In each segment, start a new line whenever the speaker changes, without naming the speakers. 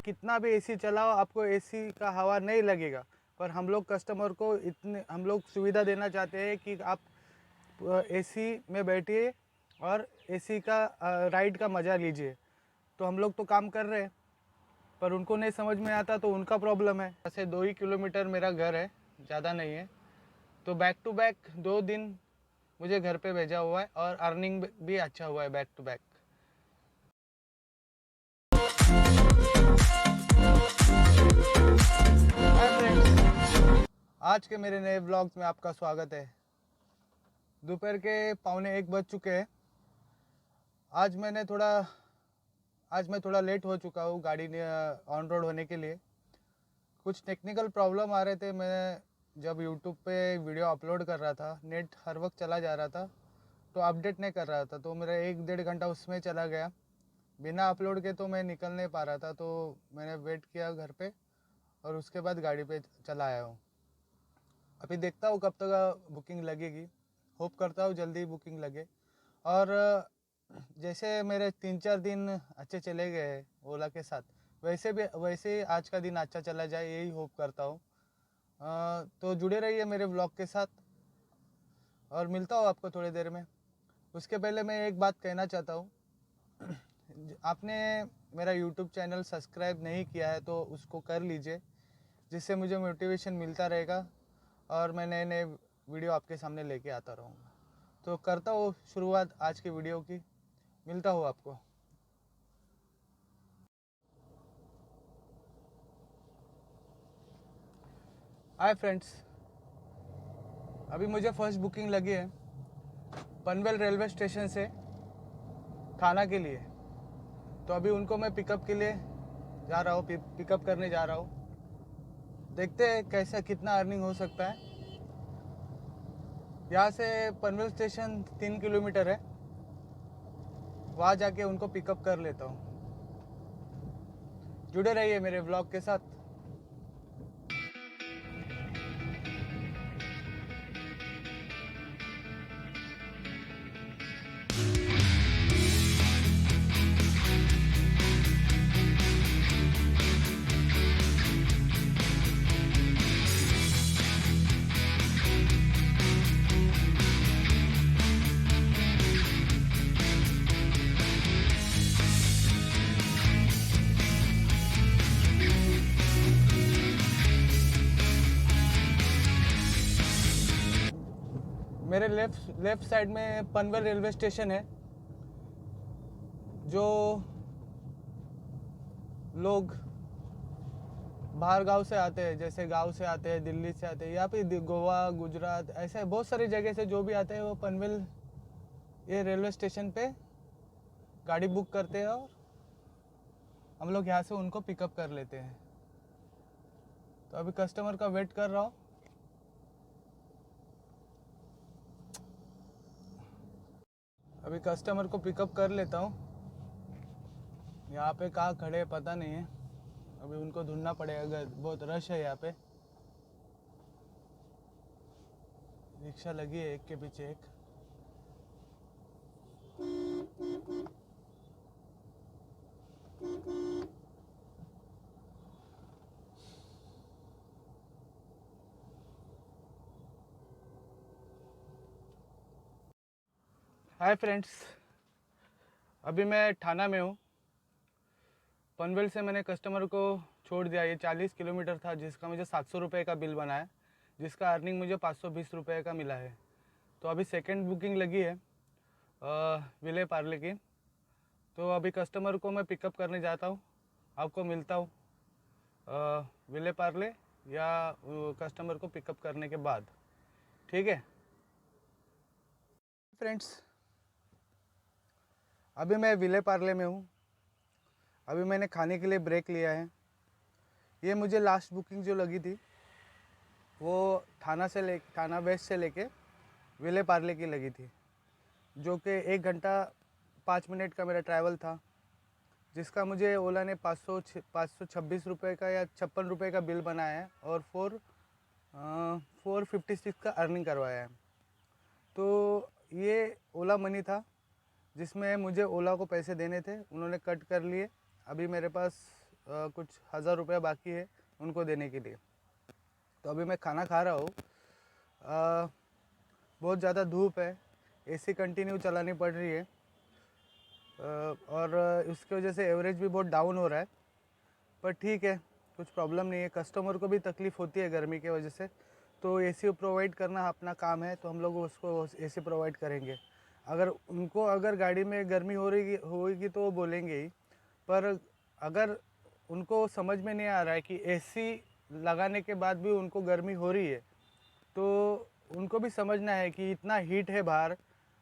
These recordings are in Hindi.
कितना भी एसी चलाओ आपको एसी का हवा नहीं लगेगा। पर हम लोग कस्टमर को हम लोग सुविधा देना चाहते हैं कि आप एसी में बैठिए और एसी का राइड का मज़ा लीजिए। तो हम लोग तो काम कर रहे हैं, पर उनको नहीं समझ में आता तो उनका प्रॉब्लम है। ऐसे 2 ही किलोमीटर मेरा घर है, ज़्यादा नहीं है। तो बैक टू बैक 2 दिन मुझे घर पे भेजा हुआ है और अर्निंग भी अच्छा हुआ है back to back. Hi friends, आज के मेरे नए ब्लॉग्स में आपका स्वागत है। दोपहर के 12:45 बज चुके हैं। आज मैं थोड़ा लेट हो चुका हूँ गाड़ी ऑन रोड होने के लिए। कुछ टेक्निकल प्रॉब्लम आ रहे थे। मैं जब यूट्यूब पे वीडियो अपलोड कर रहा था, नेट हर वक्त चला जा रहा था, तो अपडेट नहीं कर रहा था, तो मेरा 1-1.5 घंटा उसमें चला गया। बिना अपलोड के तो मैं निकल नहीं पा रहा था, तो मैंने वेट किया घर पे और उसके बाद गाड़ी पे चला आया हूँ। अभी देखता हूँ कब तक बुकिंग लगेगी। होप करता हूँ जल्दी बुकिंग लगे। और जैसे मेरे 3-4 दिन अच्छे चले गए ओला के साथ, वैसे आज का दिन अच्छा चला जाए, यही होप करता हूँ। तो जुड़े रहिए मेरे ब्लॉग के साथ और मिलता हूँ आपको थोड़ी देर में। उसके पहले मैं एक बात कहना चाहता हूँ। आपने मेरा यूट्यूब चैनल सब्सक्राइब नहीं किया है तो उसको कर लीजिए, जिससे मुझे मोटिवेशन मिलता रहेगा और मैं नए नए वीडियो आपके सामने लेके आता रहूँगा। तो करता हूँ शुरुआत आज की वीडियो की। मिलता हूँ आपको। हाय फ्रेंड्स, अभी मुझे फर्स्ट बुकिंग लगी है पनवेल रेलवे स्टेशन से थाना के लिए। तो अभी उनको मैं पिकअप के लिए जा रहा हूँ, पिकअप करने जा रहा हूँ। देखते हैं कैसा कितना अर्निंग हो सकता है। यहाँ से पनवेल स्टेशन 3 किलोमीटर है, वहाँ जाके उनको पिकअप कर लेता हूँ। जुड़े रहिए मेरे ब्लॉग के साथ। मेरे लेफ्ट साइड में पनवेल रेलवे स्टेशन है। जो लोग बाहर गांव से आते हैं, जैसे गांव से आते हैं, दिल्ली से आते हैं, या फिर गोवा, गुजरात, ऐसे बहुत सारी जगह से जो भी आते हैं वो पनवेल ये रेलवे स्टेशन पे गाड़ी बुक करते हैं और हम लोग यहाँ से उनको पिकअप कर लेते हैं। तो अभी कस्टमर का वेट कर रहा हूँ। अभी कस्टमर को पिकअप कर लेता हूँ। यहाँ पे कहाँ खड़े हैं पता नहीं है, अभी उनको ढूंढना पड़ेगा। बहुत रश है यहाँ पे, रिक्शा लगी है एक के पीछे एक। हाय फ्रेंड्स, अभी मैं थाना में हूँ। पनवेल से मैंने कस्टमर को छोड़ दिया। ये 40 किलोमीटर था, जिसका मुझे 700 रुपये का बिल बना है, जिसका अर्निंग मुझे 520 रुपये का मिला है। तो अभी सेकंड बुकिंग लगी है विले पार्ले की। तो अभी कस्टमर को मैं पिकअप करने जाता हूँ, आपको मिलता हूँ विले पार्ले या कस्टमर को पिकअप करने के बाद, ठीक है फ्रेंड्स। अभी मैं विले पार्ले में हूँ। अभी मैंने खाने के लिए ब्रेक लिया है। ये मुझे लास्ट बुकिंग जो लगी थी वो थाना वेस्ट से लेके विले पार्ले की लगी थी, जो कि 1 घंटा 5 मिनट का मेरा ट्रैवल था, जिसका मुझे ओला ने 526 रुपये का या 56 रुपये का बिल बनाया है और 456 का अर्निंग करवाया है। तो ये ओला मनी था, जिसमें मुझे ओला को पैसे देने थे, उन्होंने कट कर लिए। अभी मेरे पास कुछ 1000 रुपया बाकी है उनको देने के लिए। तो अभी मैं खाना खा रहा हूँ। बहुत ज़्यादा धूप है, एसी कंटिन्यू चलानी पड़ रही है और इसकी वजह से एवरेज भी बहुत डाउन हो रहा है। पर ठीक है, कुछ प्रॉब्लम नहीं है। कस्टमर को भी तकलीफ़ होती है गर्मी की वजह से, तो एसी प्रोवाइड करना अपना काम है, तो हम लोग उसको एसी प्रोवाइड करेंगे। अगर गाड़ी में गर्मी होगी तो वो बोलेंगे ही। पर अगर उनको समझ में नहीं आ रहा है कि एसी लगाने के बाद भी उनको गर्मी हो रही है, तो उनको भी समझना है कि इतना हीट है बाहर।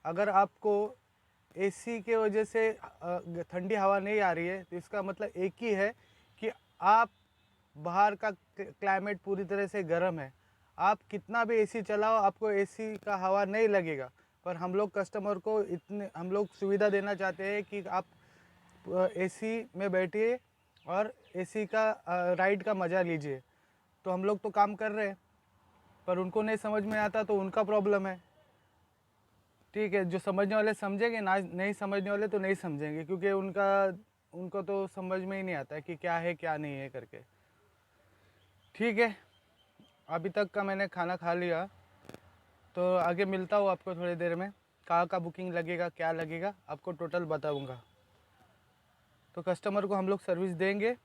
अगर आपको एसी के वजह से ठंडी हवा नहीं आ रही है, तो इसका मतलब एक ही है कि आप बाहर का क्लाइमेट पूरी तरह से गर्म है। आप कितना भी एसी चलाओ, आपको एसी का हवा नहीं लगेगा। पर हम लोग कस्टमर को हम लोग सुविधा देना चाहते हैं कि आप एसी में बैठिए और एसी का राइड का मज़ा लीजिए। तो हम लोग तो काम कर रहे हैं, पर उनको नहीं समझ में आता तो उनका प्रॉब्लम है। ठीक है, जो समझने वाले समझेंगे, ना नहीं समझने वाले तो नहीं समझेंगे, क्योंकि उनको तो समझ में ही नहीं आता कि क्या है क्या नहीं है करके। ठीक है, अभी तक का मैंने खाना खा लिया, तो आगे मिलता हूँ आपको थोड़ी देर में। कहाँ का बुकिंग लगेगा, क्या लगेगा, आपको टोटल बताऊँगा। तो कस्टमर को हम लोग सर्विस देंगे,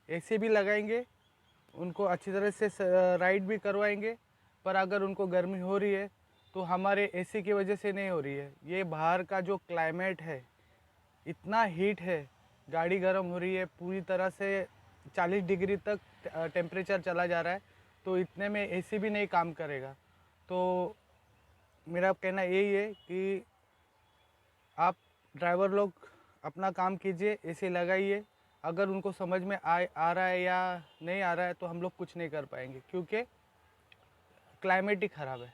एसी भी लगाएंगे, उनको अच्छी तरह से राइड भी करवाएंगे। पर अगर उनको गर्मी हो रही है तो हमारे एसी की वजह से नहीं हो रही है, ये बाहर का जो क्लाइमेट है, इतना हीट है, गाड़ी गर्म हो रही है पूरी तरह से। 40 डिग्री तक टेम्परेचर चला जा रहा है, तो इतने में एसी भी नहीं काम करेगा। तो मेरा कहना यही है कि आप ड्राइवर लोग अपना काम कीजिए, एसी लगाइए। अगर उनको समझ में आ रहा है या नहीं आ रहा है तो हम लोग कुछ नहीं कर पाएंगे, क्योंकि क्लाइमेट ही ख़राब है।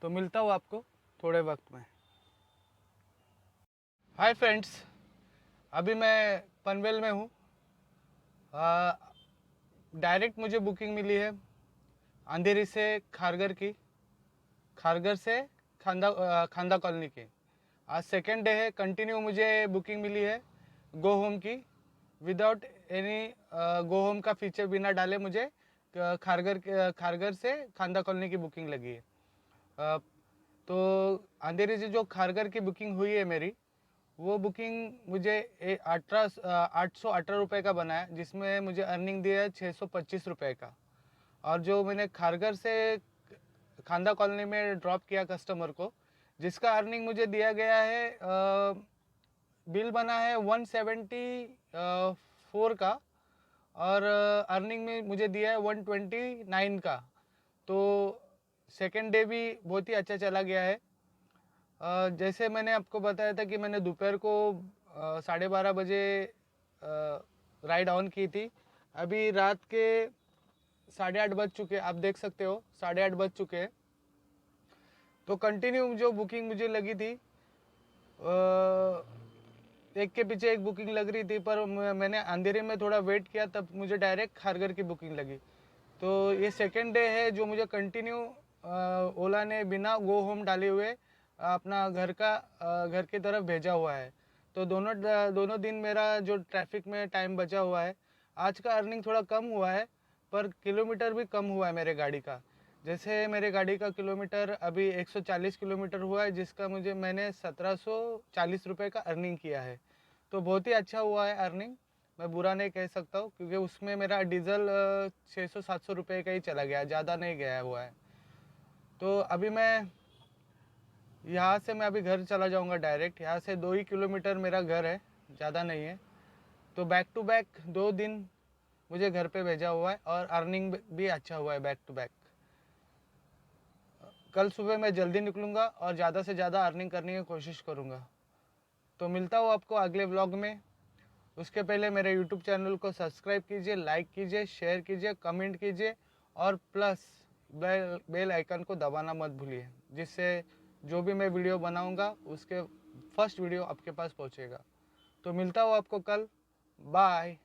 तो मिलता हूँ आपको थोड़े वक्त में। हाय फ्रेंड्स, अभी मैं पनवेल में हूँ। डायरेक्ट मुझे बुकिंग मिली है अंधेरी से खारगर की, खारगर से खांदा कॉलोनी की। आज सेकेंड डे है, कंटिन्यू मुझे बुकिंग मिली है गो होम की, विदाउट एनी गो होम का फीचर बिना डाले मुझे खारगर से खांदा कॉलोनी की बुकिंग लगी है। तो अंधेरी से जो खारगर की बुकिंग हुई है मेरी, वो बुकिंग मुझे 818 रुपये का बना है, जिसमें मुझे अर्निंग दिया है 625 रुपये का। और जो मैंने खारगर से खांदा कॉलोनी में ड्रॉप किया कस्टमर को, जिसका अर्निंग मुझे दिया गया है, बिल बना है 174 का, और अर्निंग में मुझे दिया है 129 का। तो सेकेंड डे भी बहुत ही अच्छा चला गया है। जैसे मैंने आपको बताया था कि मैंने दोपहर को 12:30 बजे राइड ऑन की थी। अभी रात के 8:30 बज चुके, आप देख सकते हो 8:30 बज चुके हैं। तो कंटिन्यू जो बुकिंग मुझे लगी थी, एक के पीछे एक बुकिंग लग रही थी, पर मैंने अंधेरे में थोड़ा वेट किया, तब मुझे डायरेक्ट खारगर की बुकिंग लगी। तो ये सेकेंड डे है जो मुझे कंटिन्यू ओला ने बिना गो होम डाले हुए अपना घर की तरफ भेजा हुआ है। तो दोनों दिन मेरा जो ट्रैफिक में टाइम बचा हुआ है, आज का अर्निंग थोड़ा कम हुआ है, पर किलोमीटर भी कम हुआ है मेरे गाड़ी का। जैसे मेरे गाड़ी का किलोमीटर अभी 140 किलोमीटर हुआ है, जिसका मैंने 1740 रुपये का अर्निंग किया है। तो बहुत ही अच्छा हुआ है अर्निंग, मैं बुरा नहीं कह सकता हूँ, क्योंकि उसमें मेरा डीज़ल 600-700 रुपये का ही चला गया, ज़्यादा नहीं गया हुआ है। तो अभी मैं अभी घर चला जाऊँगा डायरेक्ट। यहाँ से 2 ही किलोमीटर मेरा घर है, ज़्यादा नहीं है। तो बैक टू बैक 2 दिन मुझे घर पे भेजा हुआ है, और अर्निंग भी अच्छा हुआ है बैक टू बैक। कल सुबह मैं जल्दी निकलूँगा और ज़्यादा से ज़्यादा अर्निंग करने की कोशिश करूँगा। तो मिलता हूँ आपको अगले व्लॉग में। उसके पहले मेरे यूट्यूब चैनल को सब्सक्राइब कीजिए, लाइक कीजिए, शेयर कीजिए, कमेंट कीजिए, और प्लस बेल आइकन को दबाना मत भूलिए, जिससे जो भी मैं वीडियो बनाऊंगा उसके फर्स्ट वीडियो आपके पास पहुंचेगा। तो मिलता हूँ आपको कल। बाय।